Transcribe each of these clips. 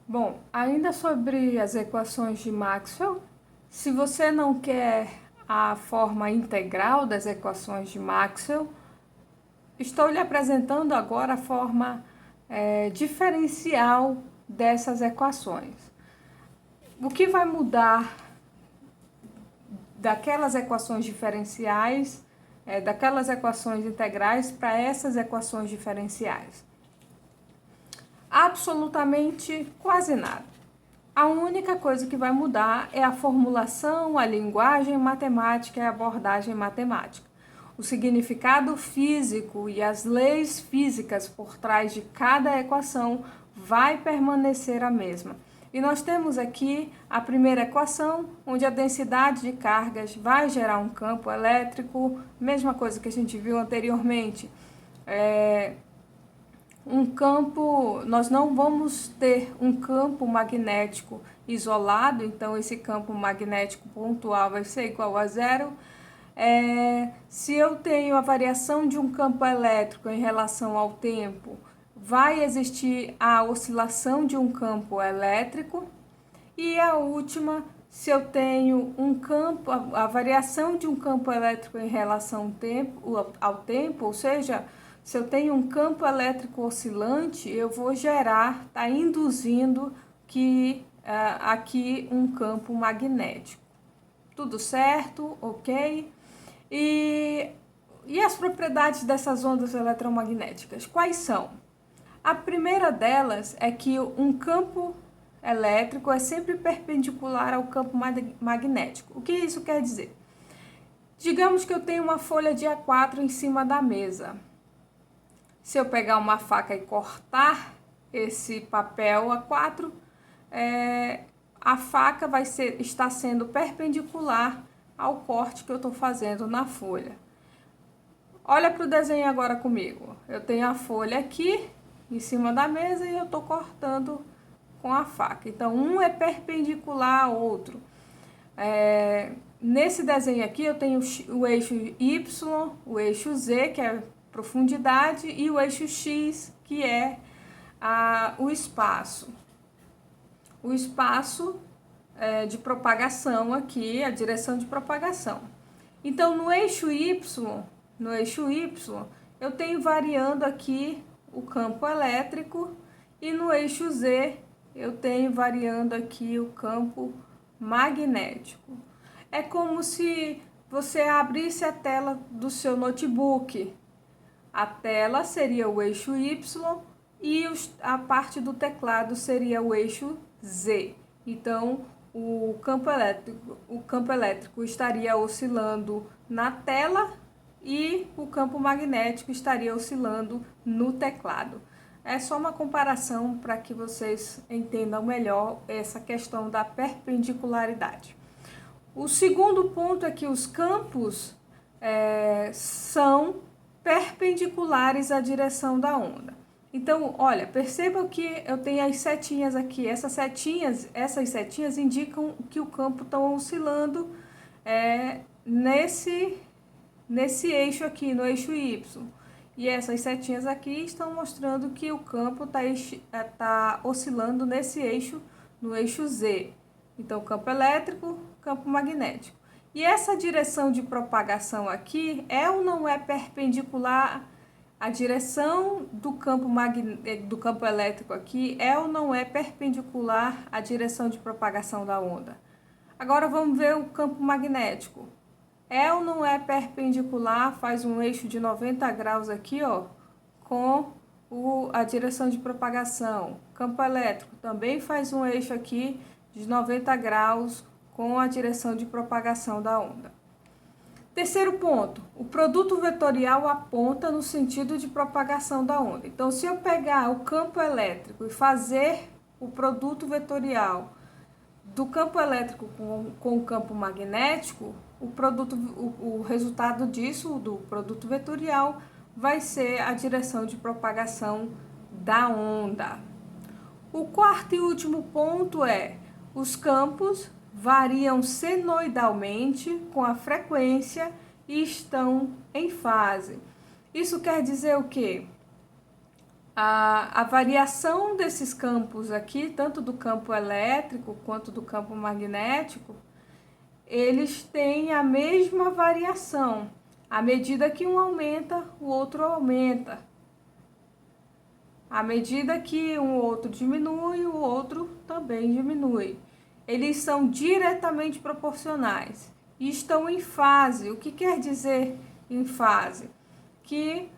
Bom, ainda sobre as equações de Maxwell, se você não quer a forma integral das equações de Maxwell, estou lhe apresentando agora a forma diferencial dessas equações. O que vai mudar daquelas equações diferenciais, daquelas equações integrais para essas equações diferenciais? Absolutamente quase nada. A única coisa que vai mudar é a formulação, a linguagem matemática e a abordagem matemática. O significado físico e as leis físicas por trás de cada equação vai permanecer a mesma. E nós temos aqui a primeira equação, onde a densidade de cargas vai gerar um campo elétrico, mesma coisa que a gente viu anteriormente. Nós não vamos ter um campo magnético isolado, então esse campo magnético pontual vai ser igual a zero. Se eu tenho a variação de um campo elétrico em relação ao tempo, vai existir a oscilação de um campo elétrico. E a última, se eu tenho um campo, a variação de um campo elétrico em relação ao tempo, ou seja, se eu tenho um campo elétrico oscilante, eu vou gerar, tá induzindo aqui um campo magnético. Tudo certo, ok? E as propriedades dessas ondas eletromagnéticas, quais são? A primeira delas é que um campo elétrico é sempre perpendicular ao campo magnético. O que isso quer dizer? Digamos que eu tenho uma folha de A4 em cima da mesa. Se eu pegar uma faca e cortar esse papel A4, a faca está sendo perpendicular ao corte que eu estou fazendo na folha. Olha para o desenho agora comigo. Eu tenho a folha aqui em cima da mesa e eu estou cortando com a faca. Então, um é perpendicular ao outro. Nesse desenho aqui eu tenho o eixo Y, o eixo Z, que é profundidade, e o eixo X, que é o espaço. O espaço de propagação aqui, a direção de propagação. Então, no eixo Y, eu tenho variando aqui o campo elétrico, e no eixo Z eu tenho variando aqui o campo magnético. É como se você abrisse a tela do seu notebook. A tela seria o eixo Y e a parte do teclado seria o eixo Z. Então, o campo elétrico estaria oscilando na tela e o campo magnético estaria oscilando no teclado. É só uma comparação para que vocês entendam melhor essa questão da perpendicularidade. O segundo ponto é que os campos são perpendiculares à direção da onda. Então, olha, percebam que eu tenho as setinhas aqui. Essas setinhas indicam que o campo está oscilando nesse eixo aqui, no eixo Y. E essas setinhas aqui estão mostrando que o campo tá oscilando nesse eixo, no eixo Z. Então, campo elétrico, campo magnético. E essa direção de propagação aqui é ou não é perpendicular? A direção do campo elétrico aqui é ou não é perpendicular à direção de propagação da onda? Agora vamos ver o campo magnético. É ou não é perpendicular, faz um eixo de 90 graus aqui, ó, com a direção de propagação. Campo elétrico também faz um eixo aqui de 90 graus com a direção de propagação da onda. Terceiro ponto, o produto vetorial aponta no sentido de propagação da onda. Então, se eu pegar o campo elétrico e fazer o produto vetorial do campo elétrico com o campo magnético, o resultado disso, do produto vetorial, vai ser a direção de propagação da onda. O quarto e último ponto é: os campos variam senoidalmente com a frequência e estão em fase. Isso quer dizer o quê? A variação desses campos aqui, tanto do campo elétrico quanto do campo magnético, eles têm a mesma variação. À medida que um aumenta, o outro aumenta. À medida que um outro diminui, o outro também diminui. Eles são diretamente proporcionais e estão em fase. O que quer dizer em fase? Que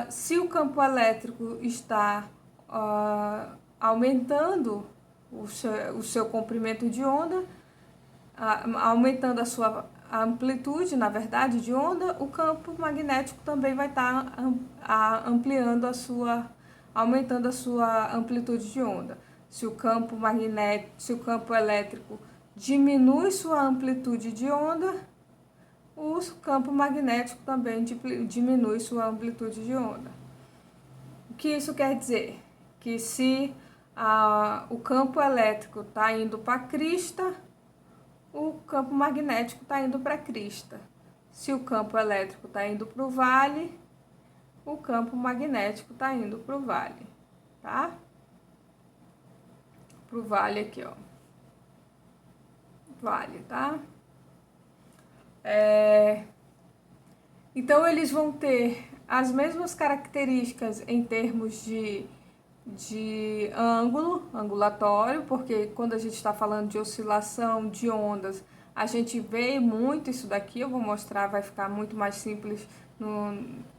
se o campo elétrico está aumentando o seu comprimento de onda, aumentando a sua amplitude, na verdade, de onda, o campo magnético também vai estar ampliando aumentando a sua amplitude de onda. Se o campo elétrico diminui sua amplitude de onda, o campo magnético também diminui sua amplitude de onda. O que isso quer dizer? Que se o campo elétrico está indo para a crista, o campo magnético está indo para a crista. Se o campo elétrico está indo para o vale, o campo magnético está indo para o vale, tá? Para o vale aqui, ó. Vale, tá? Então, eles vão ter as mesmas características em termos de ângulo, angulatório, porque quando a gente está falando de oscilação de ondas, a gente vê muito isso daqui, eu vou mostrar, vai ficar muito mais simples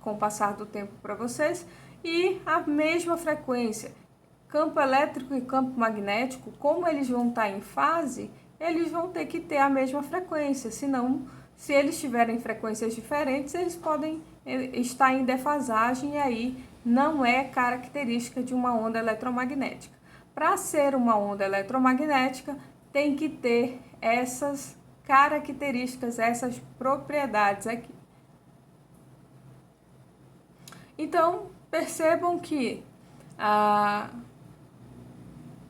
com o passar do tempo para vocês, e a mesma frequência. Campo elétrico e campo magnético, como eles vão estar em fase, eles vão ter que ter a mesma frequência, senão, se eles tiverem frequências diferentes, eles podem estar em defasagem e aí não é característica de uma onda eletromagnética. Para ser uma onda eletromagnética, tem que ter essas características, essas propriedades aqui. Então, percebam que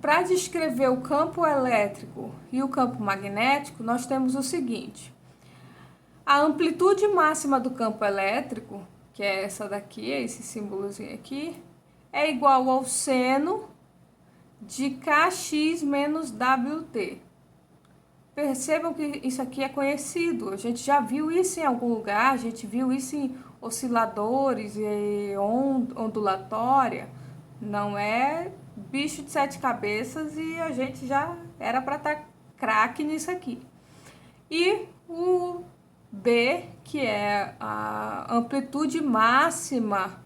para descrever o campo elétrico e o campo magnético, nós temos o seguinte: a amplitude máxima do campo elétrico, que é essa daqui, esse símbolozinho aqui, é igual ao seno de Kx menos Wt. Percebam que isso aqui é conhecido, a gente já viu isso em algum lugar, a gente viu isso em osciladores e ondulatória. Não é bicho de 7 cabeças e a gente já era para estar craque nisso aqui. E o B, que é a amplitude máxima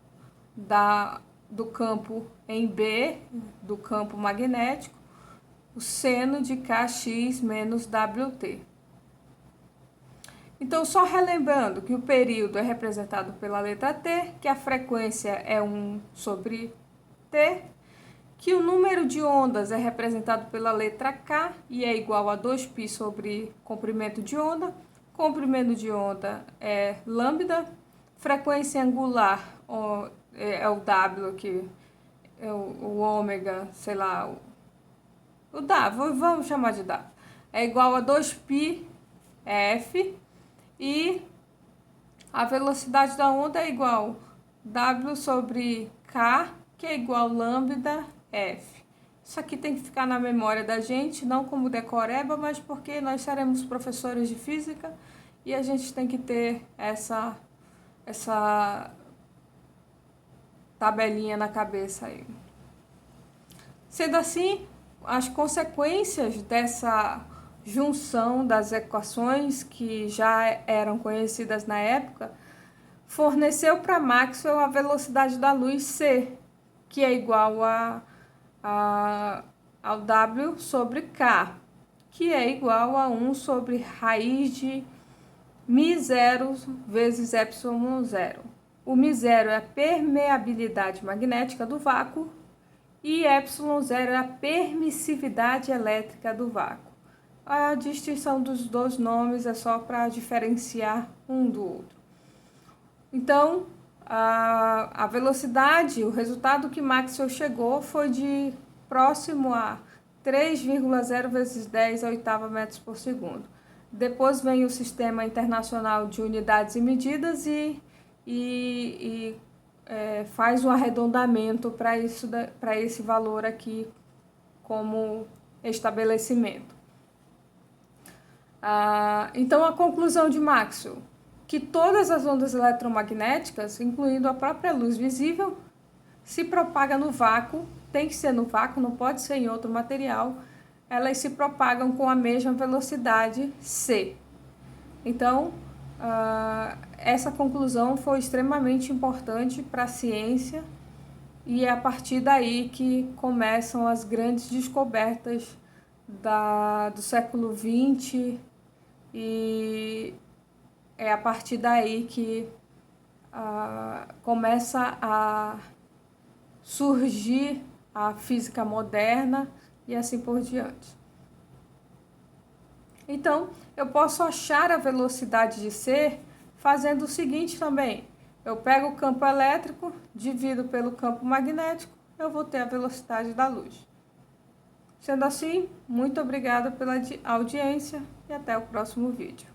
do campo em B, do campo magnético, o seno de Kx menos Wt. Então, só relembrando que o período é representado pela letra T, que a frequência é 1 sobre T, que o número de ondas é representado pela letra K e é igual a 2π sobre comprimento de onda. Comprimento de onda é lambda, frequência angular é o W aqui, é o ômega, sei lá, o W, vamos chamar de W, é igual a 2π F, e a velocidade da onda é igual W sobre K, que é igual lambda F. Isso aqui tem que ficar na memória da gente, não como decoreba, mas porque nós seremos professores de física e a gente tem que ter essa tabelinha na cabeça aí. Sendo assim, as consequências dessa junção das equações que já eram conhecidas na época forneceu para Maxwell a velocidade da luz C, que é igual ao W sobre K, que é igual a 1 sobre raiz de μ0 vezes ε0. O μ0 é a permeabilidade magnética do vácuo e ε0 é a permissividade elétrica do vácuo. A distinção dos dois nomes é só para diferenciar um do outro. Então, a velocidade, o resultado que Maxwell chegou foi de próximo a 3,0 vezes 10 a oitava metros por segundo. Depois vem o Sistema Internacional de Unidades e Medidas e faz um arredondamento para esse valor aqui como estabelecimento. Então, a conclusão de Maxwell, que todas as ondas eletromagnéticas, incluindo a própria luz visível, se propaga no vácuo, tem que ser no vácuo, não pode ser em outro material, elas se propagam com a mesma velocidade c. Então, essa conclusão foi extremamente importante para a ciência e é a partir daí que começam as grandes descobertas do século XX e é a partir daí que começa a surgir a física moderna e assim por diante. Então, eu posso achar a velocidade de C fazendo o seguinte também. Eu pego o campo elétrico, divido pelo campo magnético, eu vou ter a velocidade da luz. Sendo assim, muito obrigada pela audiência e até o próximo vídeo.